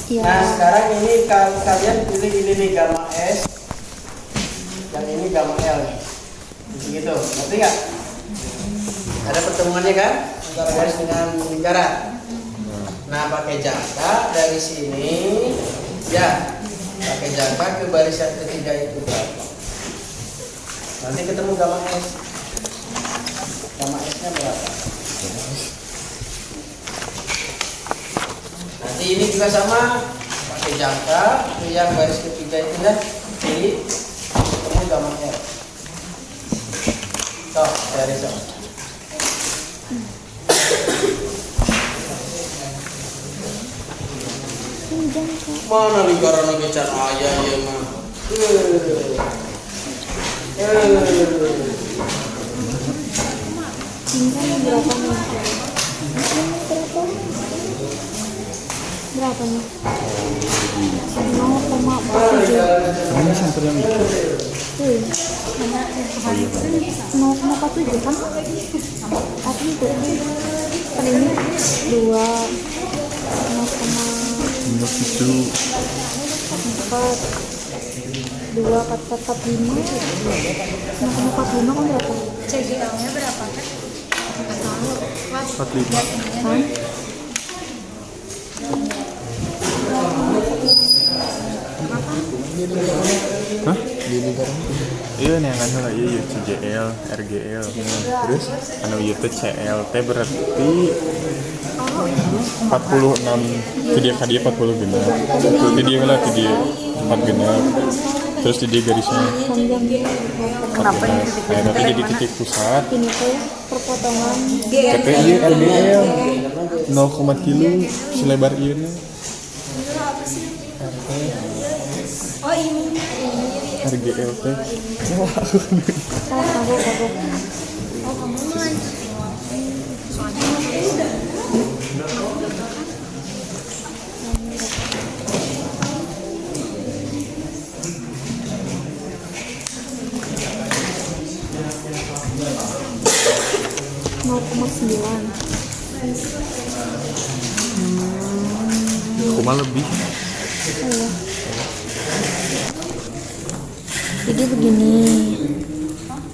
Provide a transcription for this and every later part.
Iya. Nah sekarang ini kalian pilih ini nih gamma S, yang ini gamma L, begitu, ngerti nggak? Ada pertemuannya kan antara garis dengan lingkaran. Nah pakai jangka dari sini, ya pakai jangka ke barisan ketiga itu berapa? Nanti ketemu gamma S. Gamma S-nya berapa? Nanti ini juga sama, pakai jangka ke yang garis ketiga itu ya, pilih ketemu gamma L. Tuh, dari sana. Mana lingkaran ngejar ayah ya mah? Ini berapa nih? Berapa nih? 0,47. Ini center yang itu. 0,47 kan? Apa itu? Kan ini 2 Minus itu 4 2 4 4 4 5 0,45 kan berapa? CGL-nya berapa kan? Nggak tahu. Pas 45. lihat ininya Hah? Hah? Di lingkaran itu. Iya nih kan salah iya CJL, RGL. Terus anu ieu teh CLT berarti 46 ke dia 40 genap. Ke dia lah ke dia 4 genap. Terus di dia garisnya Panjangnya Kenapa ini nah, nanti jadi titik pusat. ini tuh perpotongan Tapi iya RGL 0, kilo selebar ieu nya. oh ini RGL teh. kagok oh kamu mah soalnya 0,9. Koma lebih. Iya. Jadi begini.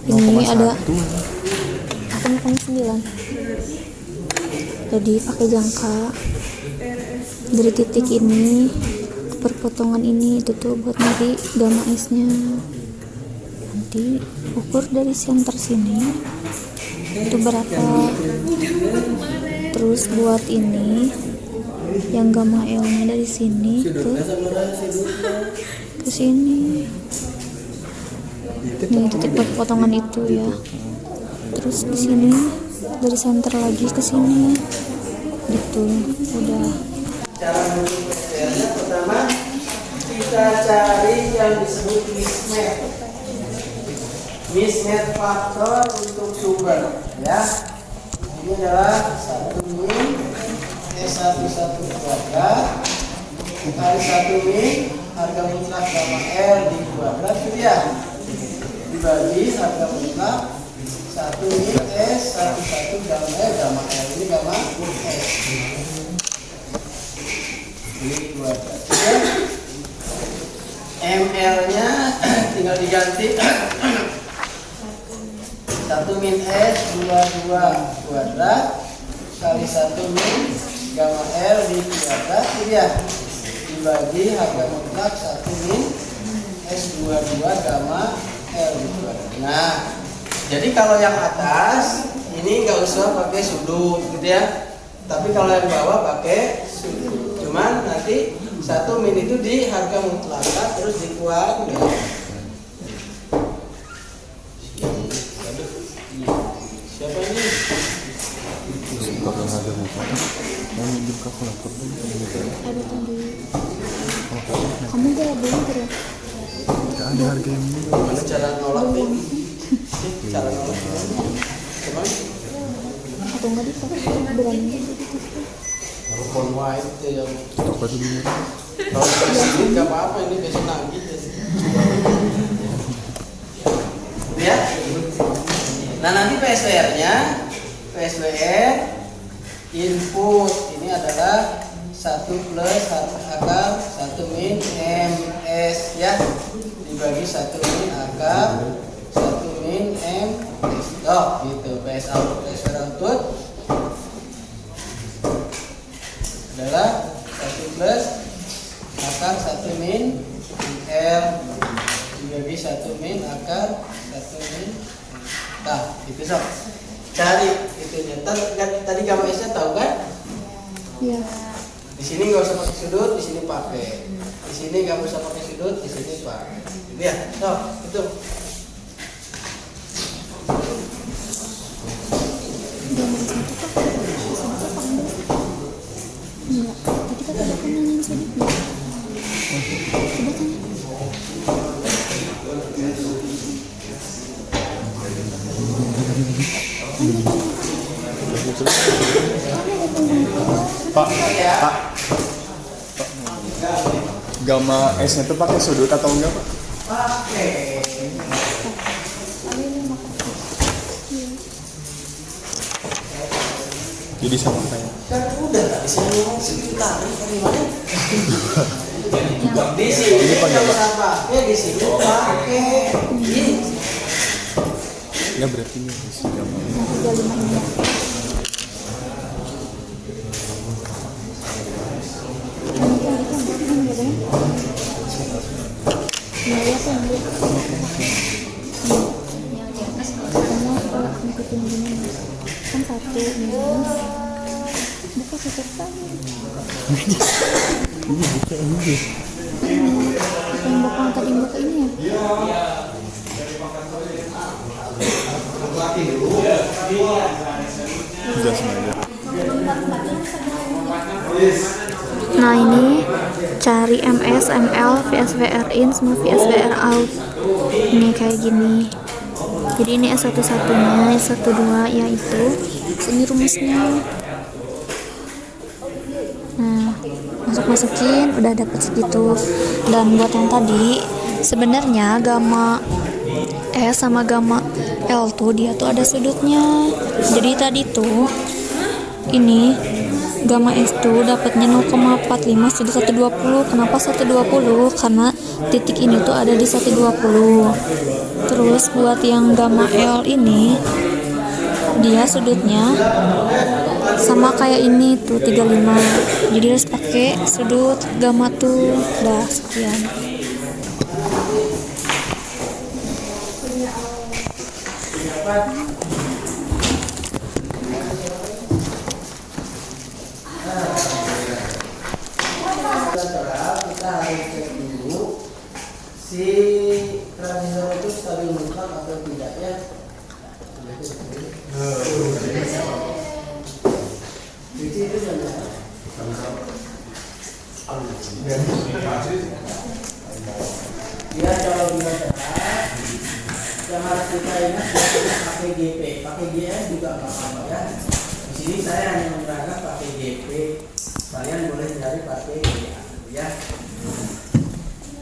Ini ada 0,9. Jadi pakai jangka dari titik ini ke perpotongan ini itu tuh buat nyari gamma S-nya. Nanti ukur dari center sini itu berapa. Terus buat ini yang gamma L-nya dari sini ke sini. Nih titik perpotongan itu ya. Terus di sini dari center lagi ke sini. Gitu. Udah. Cara menentukan PSR-nya pertama kita cari yang disebut mismatch faktor untuk sumber ya. Ini adalah 1 min S11 kuadrat kali 1 min harga mutlak gamma L di kuadrat itu ya, dibagi harga mutlak 1 min S11 gamma L gamma L ini gamma S di kuadrat ya. ML nya tinggal diganti 1 min S 22 kuadrat kali 1 min gamma L di kuadrat itu ya, dibagi harga mutlak 1 min S 22 gamma L di kuadrat. Nah jadi kalau yang atas ini nggak usah pakai sudut gitu ya, tapi kalau yang bawah pakai sudut. Cuman nanti 1 min itu di harga mutlak terus dikuat ya. Siapa ini? Kalau ada muka, mau minjem kalkulator dulu. Ada tadi. Kamu udah beli terus? Tidak ada harga yang murah. Gimana cara nolak nih? Cara nolak. Coba. Atau enggak dipakai berani gitu. Telepon white ya yang Toko dulu murah. kalau ini nggak apa-apa, ini biasa nagih ya. Nah nanti PSWR-nya PSWR input ini adalah 1 1 plus akar 1 min MS ya, dibagi 1 min akar 1 min MS. Oh gitu. PS output adalah 1 plus akar 1 min R dibagi 1 min akar 1 min. Nah itu sob, cari itunya. Tadi gamma S nya tahu kan? Iya. Di sini nggak usah pakai sudut, di sini pakai. Di sini nggak usah pakai sudut, di sini pakai. Gitu ya, sob, itu. Gambar satu kok. Satu kok ambil. Enggak. Tadi kata ada nanyain sudutnya. Coba tanya. Pak, gamma S nya tuh pakai sudut atau enggak Pak? Pakai. Jadi sama kayak. Kan udah lah, di sini ngomong sekitar gimana? Di sini nggak usah pakai, di sini pakai. Ini. Ya berarti ini isi gamma. 35 ini. Kan 1 minus buka seserta yang buka tadi buka ini ya. Sudah sengaja. Nah ini cari MS, ML, VSVR in sama VSVR out. Ini kayak gini. Jadi ini S1-1-nya, S12 yaitu ini rumusnya. Nah, masukin udah dapet segitu. Dan buat yang tadi sebenarnya gamma S sama gamma L tuh dia tuh ada sudutnya. Jadi tadi tuh ini gamma S tuh dapatnya 0,45 sudut 120. Kenapa 120? Karena titik ini tuh ada di 120. Terus buat yang gamma L ini dia sudutnya sama kayak ini tuh 35. Jadi harus pakai sudut gamma tuh. Dah sekian. Kita harus cek dulu si transistor itu stabil mutlak atau tidak ya. Itu benar. Ya kalau bila cerah, yang harus kita ingat pakai GP, pakai GN juga nggak apa-apa ya. Di sini saya hanya menerangkan pakai GP. Kalian boleh cari pakai GA ya.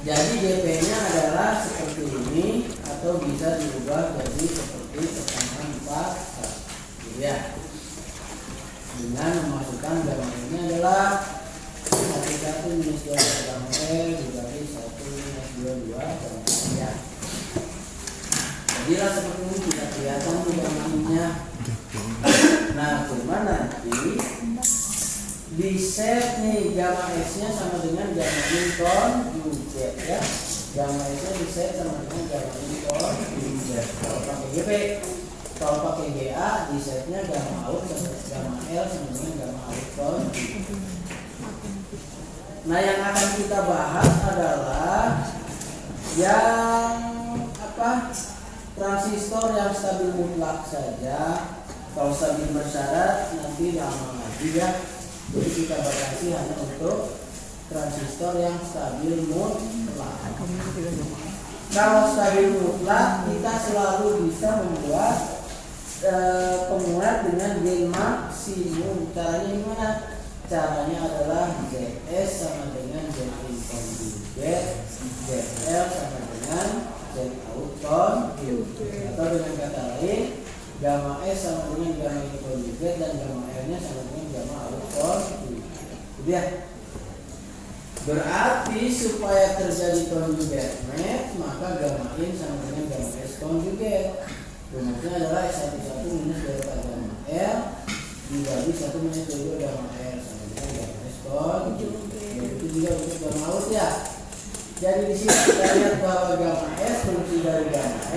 Jadi GP-nya adalah seperti ini atau bisa diubah jadi seperti tekanan 4 gitu ya. Dengan memasukkan gambarnya adalah 1 minus 2 gamma L dibagi 1 minus 2 gamma ya. Jadilah seperti ini tidak kelihatan tuh gambarnya. Nah, cuman nanti di set nih gamma S nya sama dengan gamma Newton UZ ya. Gamma S nya di set sama dengan gamma Newton UZ. Kalau pakai GP, kalau pakai GA di setnya gamma out sama gamma L sama dengan gamma Newton. Nah yang akan kita bahas adalah yang apa, transistor yang stabil mutlak saja. Kalau stabil bersyarat nanti lama lagi ya. Jadi kita batasi hanya untuk transistor yang stabil mutlak. Kalau stabil mutlak kita selalu bisa membuat penguat dengan gain maksimum. Caranya gimana? Caranya adalah ZS sama dengan Z in conjugate, ZL sama dengan Z out conjugate. Atau dengan kata lain, gamma S sama dengan gamma in conjugate dan gamma L nya sama dengan gamma out conjugate. Gitu ya. Berarti supaya terjadi conjugate match, maka gamma in sama dengan gamma S conjugate. Rumusnya adalah S11 minus delta gamma L dibagi 1 minus delta gamma L sama dengan gamma S conjugate. Itu juga untuk gamma out ya. Jadi di sini kita lihat bahwa gamma S fungsi dari gamma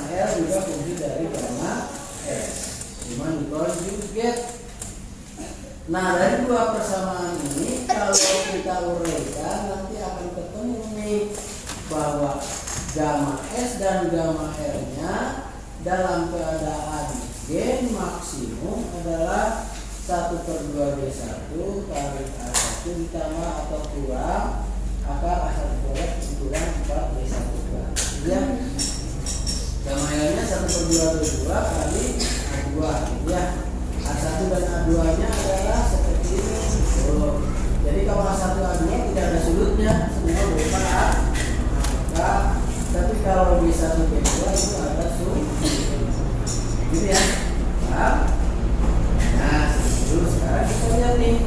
L juga fungsi dari gamma S. Cuma di conjugate. Nah, dari dua persamaan ini kalau kita uraikan nanti akan ketemu nih bahwa gamma S dan gamma R-nya dalam keadaan gen maksimum adalah 1/2B1 kali A1 ditambah atau kurang akar A1 kuadrat kurang 4B1 kuadrat. Ya. Gamma R-nya 1/2B2 kali A2 ya. A1 dan A2-nya adalah seperti ini. Jadi kalau A1 A2 tidak ada sudutnya, semua berupa A. Tapi kalau B1 B2 itu ada sudut. Gitu ya. Paham? Nah, terus sekarang kita lihat nih.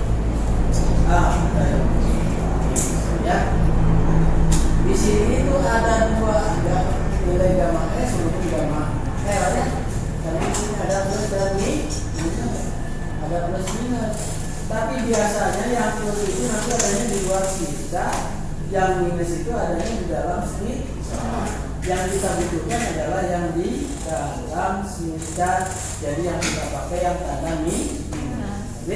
Ya. Di sini itu ada dua nilai gamma S maupun gamma L ya. Karena di sini ada plus dan minus. Ada plus minus, tapi biasanya yang plus itu nanti adanya di luar sisa, yang minus itu adanya di dalam sisa. Yang kita butuhkan adalah yang di dalam sisa. Jadi yang kita pakai yang tanda minus.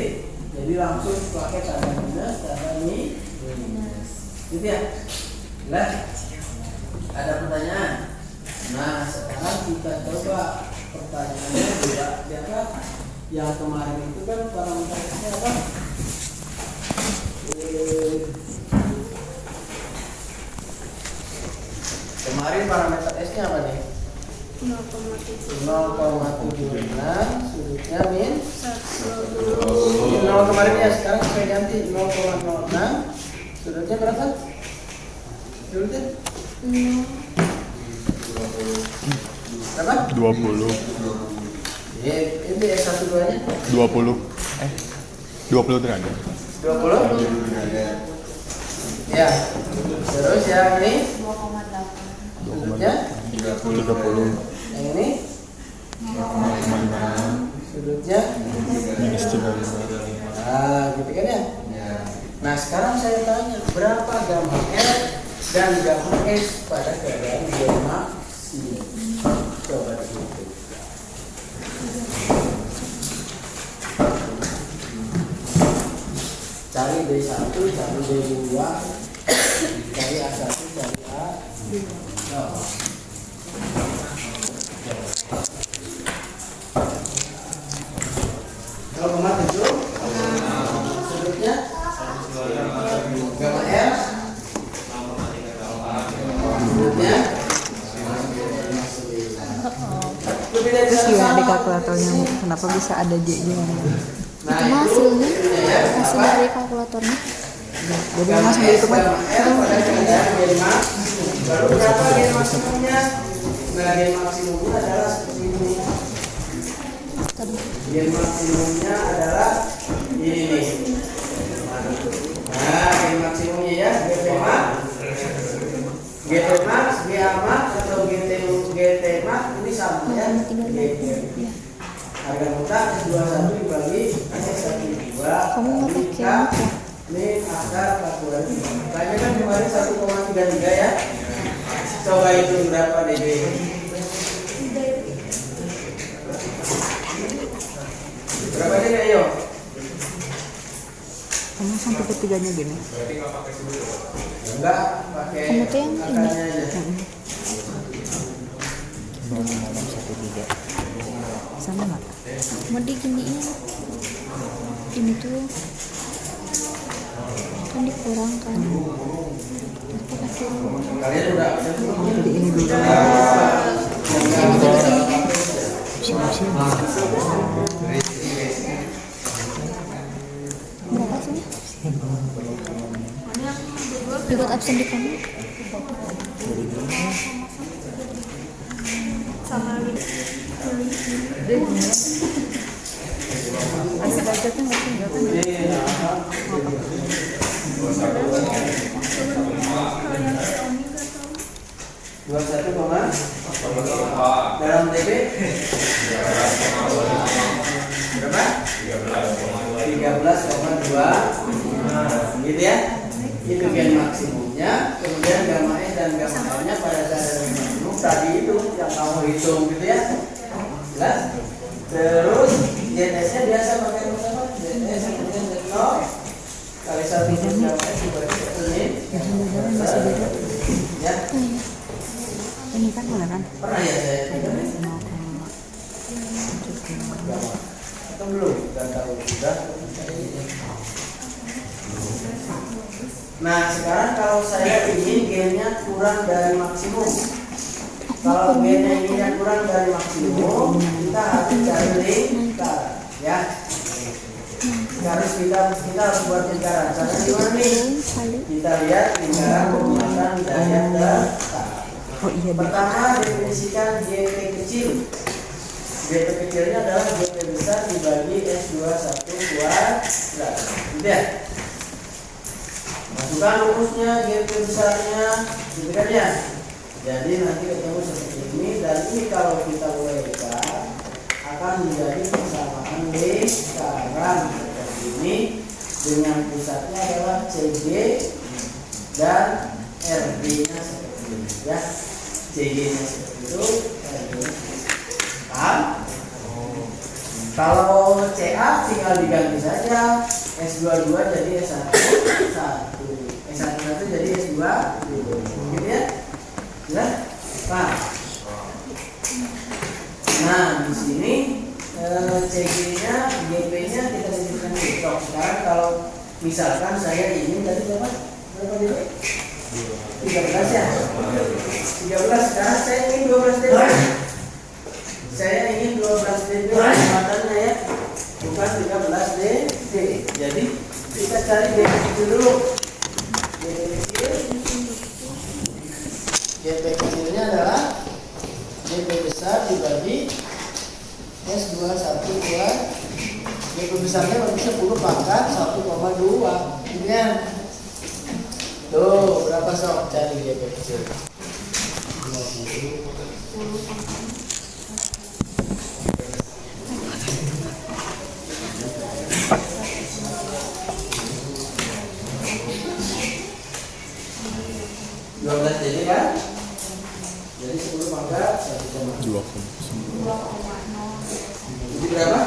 Jadi langsung pakai tanda minus, tanda minus. Gitu ya. Jelas? Ada pertanyaan? Nah, sekarang kita coba pertanyaannya juga siapa? Yang kemarin itu kan parameternya apa? Kemarin parameter S-nya apa nih? 0,76 sudutnya min 0 kemarin ya, sekarang saya ganti 0,06 sudutnya berapa? Sudutnya? Berapa? 20. Ini S12-nya? 20 derajat. 20? Ya. Terus yang ini? 2,8. Sudutnya? 30. Yang ini? 0,56. Sudutnya? Minus 35. Nah, gitu kan ya? Nah, sekarang saya tanya, berapa gamma L dan gamma S pada keadaan gen maksimum? Coba dihitung. Cari B1, cari B2, cari A1, cari A2. Kalau kemarin itu sudutnya gamma L, sudutnya lebih dari Terus 1 gimana di sama. kalkulatornya kenapa bisa ada J-nya? Nah, Itu hasilnya, hasil dari kalkulatornya. Jadi langsung dihitung aja. Baru berapa gen maksimumnya? Nah, gen maksimumnya adalah seperti ini. Gen maksimumnya adalah ini. Nah, gen maksimumnya ya, GT max, GT max, GA max atau GT max ini sama ya. Harga mutlak S21 dibagi S12. Kamu nggak pakai apa? Ini akar kalkulasi. Kayaknya kan kemarin 1,33 ya. Coba hitung berapa dB. Berapa dB ayo? Kamu sampai ketiganya gini. Enggak, pakai Kamu tuh yang ini. akarnya aja. 0,613. Sama nggak? Mau diginiin. Ini tuh kan dikurangkan. Aku kasih Kalian udah Jadi ini dulu. berapa sih? Dibuat absen di kamu. Ada budgetnya nggak sih? Nggak kan? 21, dalam TB berapa? 13,2 gitu ya. Itu gen maksimumnya. Kemudian gamma S dan gamma L-nya pada saat maksimum tadi itu yang kamu hitung gitu ya. Jelas? Terus gen S-nya biasa pakai rumus apa? Gen S kemudian Z0 kali 1 plus gamma S dibagi 1 min ya. Ini kan mana kan? Pernah ya saya? 0,7. Atau belum? Sudah tahu sudah. Nah sekarang kalau saya ingin gennya kurang dari maksimum, kalau gennya ini yang kurang dari maksimum, kita harus cari lingkaran, ya. Kita harus buat lingkaran. Caranya gimana nih? Kita lihat lingkaran menggunakan daya tetap. Oh iya, Pertama definisikan GP kecil. GP kecilnya adalah GP besar dibagi S21 kuadrat. Gitu ya. Masukkan rumusnya GP besarnya, gitu kan ya. Jadi nanti ketemu seperti ini, dan ini kalau kita WK akan menjadi persamaan lingkaran seperti ini dengan pusatnya adalah CG dan RB-nya seperti ini ya. CG-nya seperti itu, RB-nya paham? Kalau CA tinggal diganti saja, S22 jadi S1 S11 jadi S2 gitu ya. Jelas? Paham? Nah, di sini CG-nya, GP-nya kita sebutkan besok. Sekarang kalau misalkan saya ingin tadi berapa? Berapa dB? 13 ya? 13. Sekarang saya ingin 12 dB. Saya ingin 12 dB kecepatannya ya, bukan 13 dB. Jadi kita cari dB kecil dulu. dB kecilnya adalah dB besar dibagi S21 kuadrat. dB besarnya berarti 10 pangkat 1,2. Ini kan? Tuh, berapa sob? Cari dB kecil. 12 dB kan? Jadi 10 pangkat 1,2. 2,0. Jadi berapa?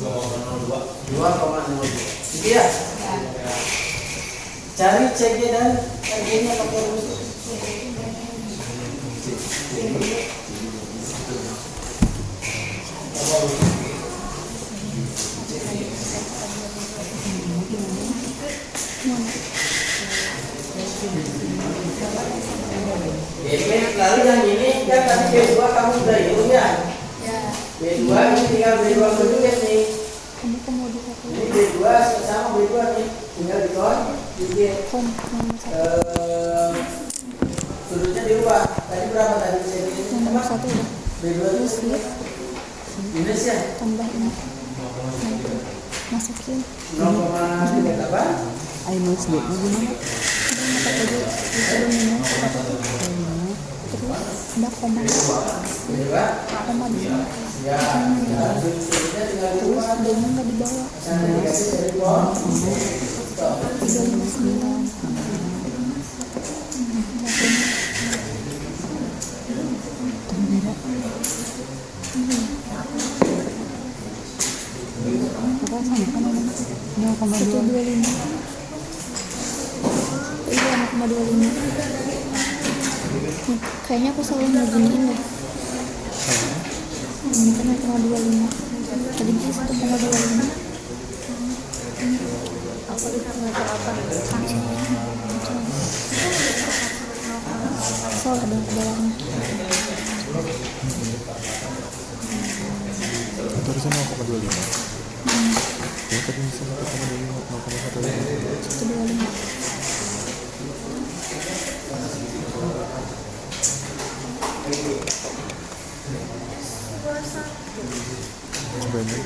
2,02. Gitu ya? Cari CG dan RG-nya pakai rumus. Lalu yang ini kan tadi B2 kamu sudah hitung ya? B2 ini tinggal B2 tulis nih. Ini B2 sama B2 nih, tinggal dikonjugasi. Sudutnya dirubah. Tadi berapa tadi Nomor 1 udah. B2 itu minus ya? Tambah ini. Masukin. 0,3 apa? Ayo nulis dulu gimana? Udah dapat aja disuruh minus terus ada koma koma di sini Ya, sudutnya tinggal terus dirubah. D-nya nggak dibawa Sana dikasih dari bawah. 359 Apa sama kan ini? 0,2. 125 iya 0,25 kayaknya aku selalu ngeginiin deh ini kan 0,25 tadi sih 1,25 Aku bisa ngajar apa? salah dong ke bawahnya Itu harusnya 0,25. Ya tadi bisa 0,25, 0,15. 125 Coba ini.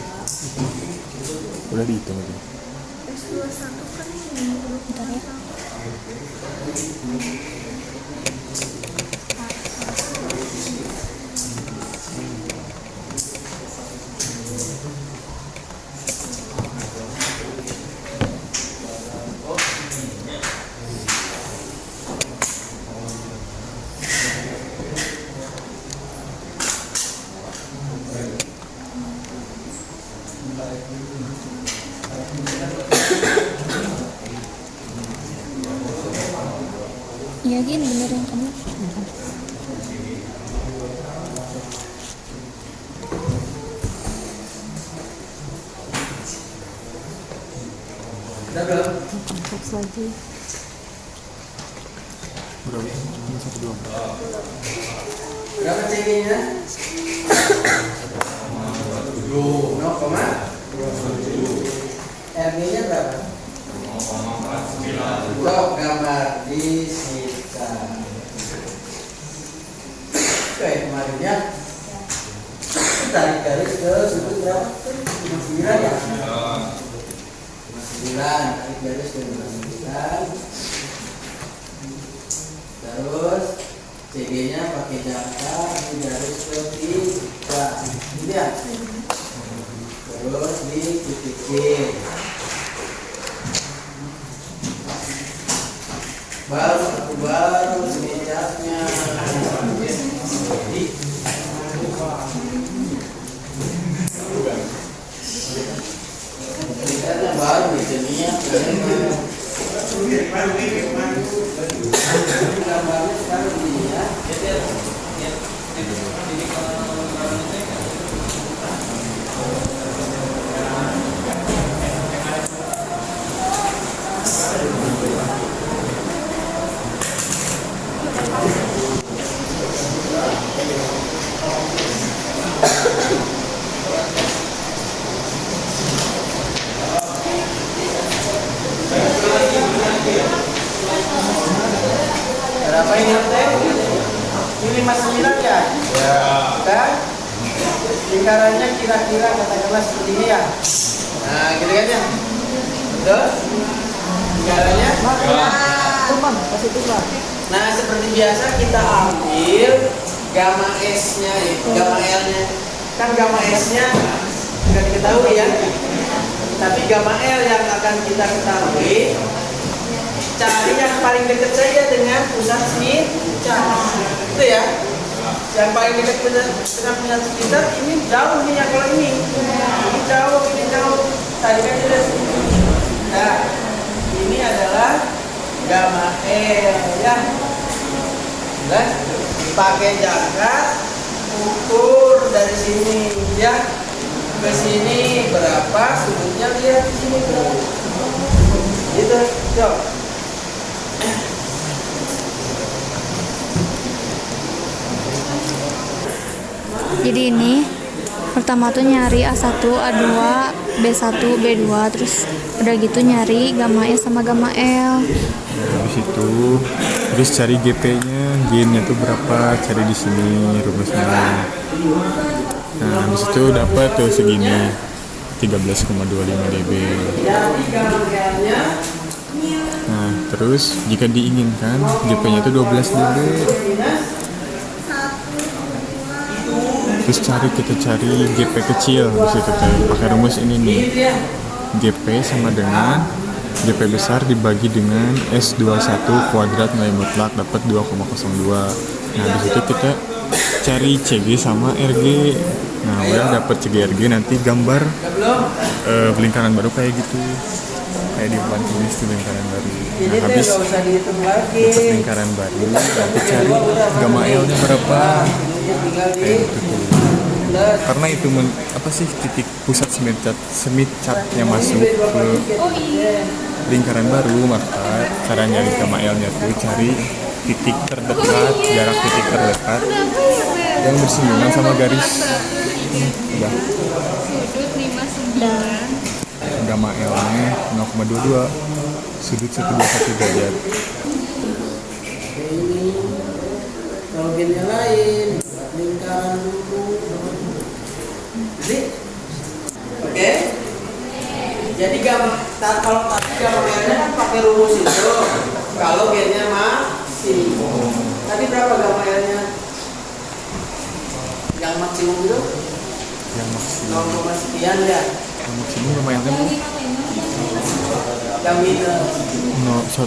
Udah dihitung aja. S21 kan ini Bentar ya. Ya gini bener yang kamu. Udah belum? Teks lagi. Berapa? Ini 124. Berapa CG-nya? 0,27. RG-nya berapa? Untuk gambar di sisa. Oke, kemarinnya tarik garis ke sudut berapa? 59 ya? 59, tarik garis ke 59. Terus CG-nya pakai jangka di garis ke 3. Ini ya. Terus di titik. Baru semicatnya. Semicatnya baru jadinya. Gambarnya sekarang begini ya. Berapa ini teh? Ini 59 ya? Ya. Kan? Lingkarannya kira-kira katakanlah seperti ini ya. Nah, gitu kan ya? Betul? Lingkarannya? Tumpang, positif lah. Nah, seperti biasa kita ambil gamma S-nya itu, gamma L-nya. Kan gamma S-nya nggak diketahui ya. Tapi gamma L yang akan kita ketahui, cari yang paling dekat saja dengan pusat sekitar. Itu ya. Yang paling dekat dengan pusat sekitar ini jauh nih yang kalau ini. Ini jauh, ini jauh. Tadi kan sudah. Nah, ini adalah gamma L ya. Jelas? Pakai jangka ukur dari sini ya ke sini berapa, sudutnya lihat di sini berapa. Gitu, yuk. Jadi ini pertama tuh nyari A1, A2, B1, B2, terus udah gitu nyari gamma S sama gamma L. Habis itu terus cari GP-nya, gain-nya tuh berapa, cari di sini rumusnya. Nah, habis itu dapat tuh segini 13,25 dB. Nah, terus jika diinginkan GP-nya itu 12 dB. Terus kita cari GP kecil, habis itu pakai rumus ini nih. GP sama dengan GP besar dibagi dengan S21 kuadrat nilai mutlak dapat 2,02. Nah, habis itu kita cari CG sama RG. Nah, udah dapat CG RG, nanti gambar lingkaran baru kayak gitu. Kayak di depan tulis tuh lingkaran baru. Nah, habis dapat lingkaran baru, nanti cari gamma L-nya berapa. Kayak gitu tuh. Karena itu apa sih titik pusat semicat yang masuk ke lingkaran baru, maka cara nyari gamma L-nya tuh cari titik terdekat, jarak titik terdekat yang bersinggungan sama garis. Udah. sudut 59. Dan Gamma L-nya 0,22, sudut 121 derajat. Ini loginnya lain, lingkaran dulu. Jadi, oke. Jadi kalau gamma R-nya kan pakai rumus itu. Kalau G-nya masih. Tadi berapa gamma R-nya? Yang maksimum itu? Yang maksimum. 0, sekian ya. Yang maksimum lumayan kan? Yang minus.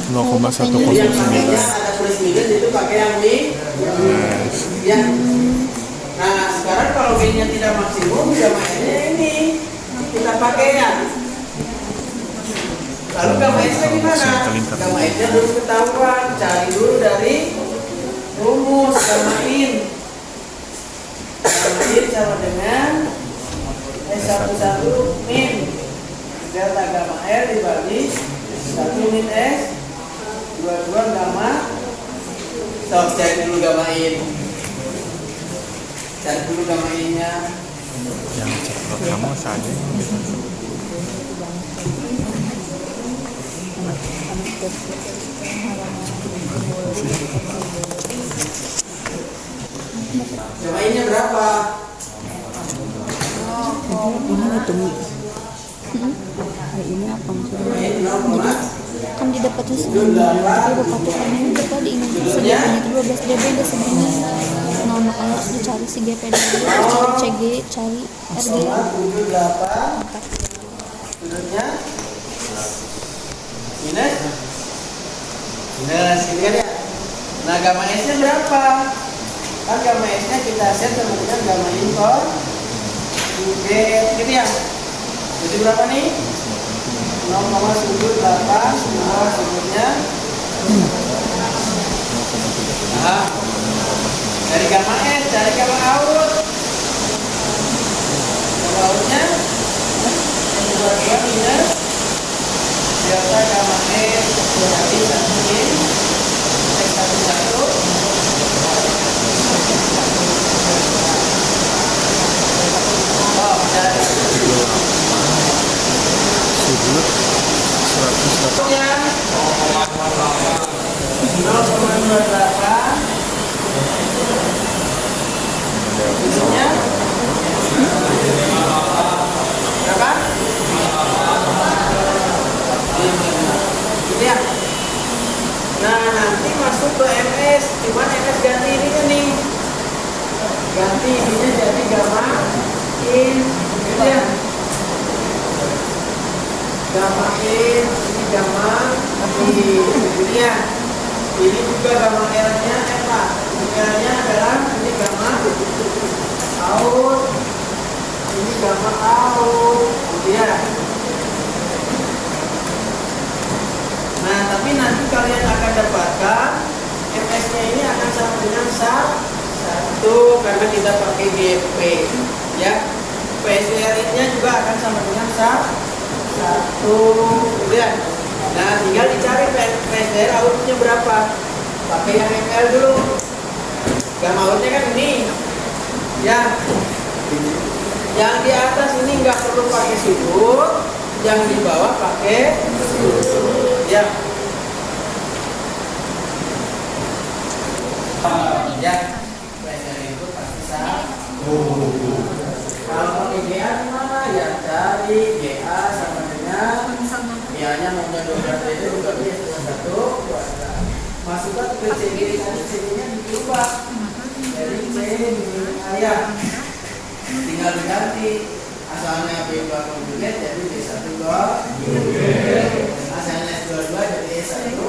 0,109. Jadi yang pakainya ada plus minus itu pakai yang minus. Ya. Nah sekarang kalau G-nya tidak maksimum, gamma R-nya ini kita pakai ya. Lalu gamma S-nya gimana? Gamma S-nya dulu ketahuan, cari dulu dari rumus gamma in. Gamma in sama dengan S11 min delta gamma R dibagi 1 min S 22 gamma. Sok cari dulu gamma in. Cari dulu gamma in-nya. Yang cepat kamu saja. Gamma in-nya berapa? Ini apa maksudnya? Gamma in 0, Kan didapatnya segini, tapi berpatokannya berapa diingatkan si GP-nya itu 12 dB udah segini. Nah makanya harus dicari si GP dulu, cari CG, cari RG. 0,78 sudutnya minus ini kan ya. Nah gamma S nya berapa? Kan gamma S nya kita set sama dengan gamma in gitu ya. Jadi berapa nih? 0,78 semua sudutnya. Nah, dari gamma S cari gamma out. Gamma outnya S22 minus delta gamma S dikali 1 min X11. Oh, dari Sudut 108. ya 0,28 sudutnya berapa? Gitu ya. Nah nanti masuk ke MS, cuman MS ganti ini kan nih, ganti ininya jadi gamma in, gitu ya. Gamma in, ini gamma in, gitu ya. Ini juga gamma R-nya apa? R-nya adalah ini gamma out, ini gamma out, gitu ya. Nah, tapi nanti kalian akan dapatkan MS-nya ini akan sama dengan 1 karena kita pakai GP, ya. PSR-nya juga akan sama dengan 1, gitu ya. Nah, tinggal dicari PSR outputnya berapa. Pakai yang ML dulu. Gamma outnya kan ini, ya. Yang di atas ini nggak perlu pakai sudut, yang di bawah pakai sudut. Ya. Ya. PSR itu pasti 1. Kalau pakai GA gimana? Ya cari GA sama dengan GA-nya maunya 12 itu juga bisa 1 kuadrat. Masukkan ke CG tadi, CG-nya diubah dari C ya. Tinggal diganti asalnya B2 konjugat jadi B1 konjugat. Asalnya S22 jadi S1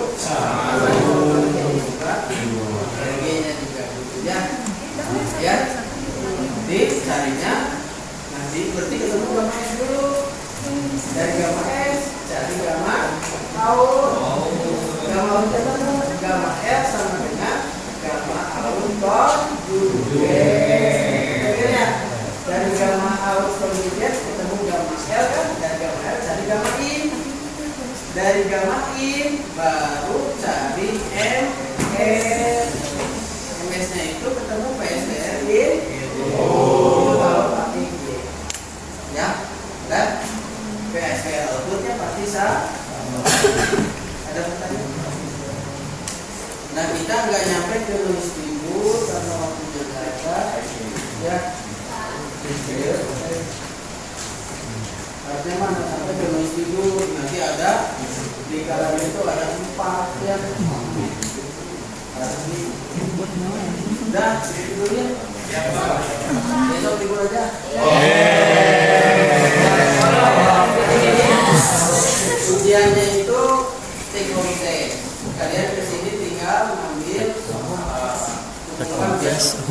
RG-nya juga gitu ya. Ya. Nanti carinya nanti berarti ketemu gamma S dulu. Dari gamma S cari gamma out. Gamma out ketemu gamma R sama dengan gamma out konjugat. Ya. Dari gamma out konjugat ketemu gamma L kan, dari gamma L cari gamma in. Dari gamma in baru cari MS. MS-nya itu ketemu PSR in. Itu kalau pakai G. Ya, dan PSR outputnya pasti sama. Ada pertanyaan? Nah kita nggak nyampe ke Louis Tribut karena waktu Jakarta, ya. Artinya mana sampai ke Louis tidur. Nanti ada di kalangan itu ada 4 ya. Udah, tidur ya. Besok tidur aja. Ujiannya itu take home test. Kalian kesini tinggal mengambil bukan test.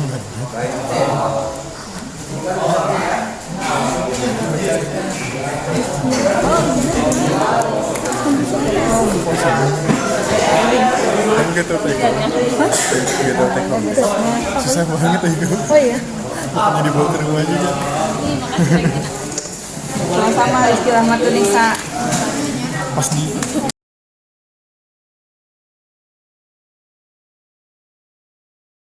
Kan gitu tekon. Gitu tekon. Susah banget itu. Oh iya. Bukannya dibawa ke rumah juga. Sama-sama istilah Matunisa. Pas di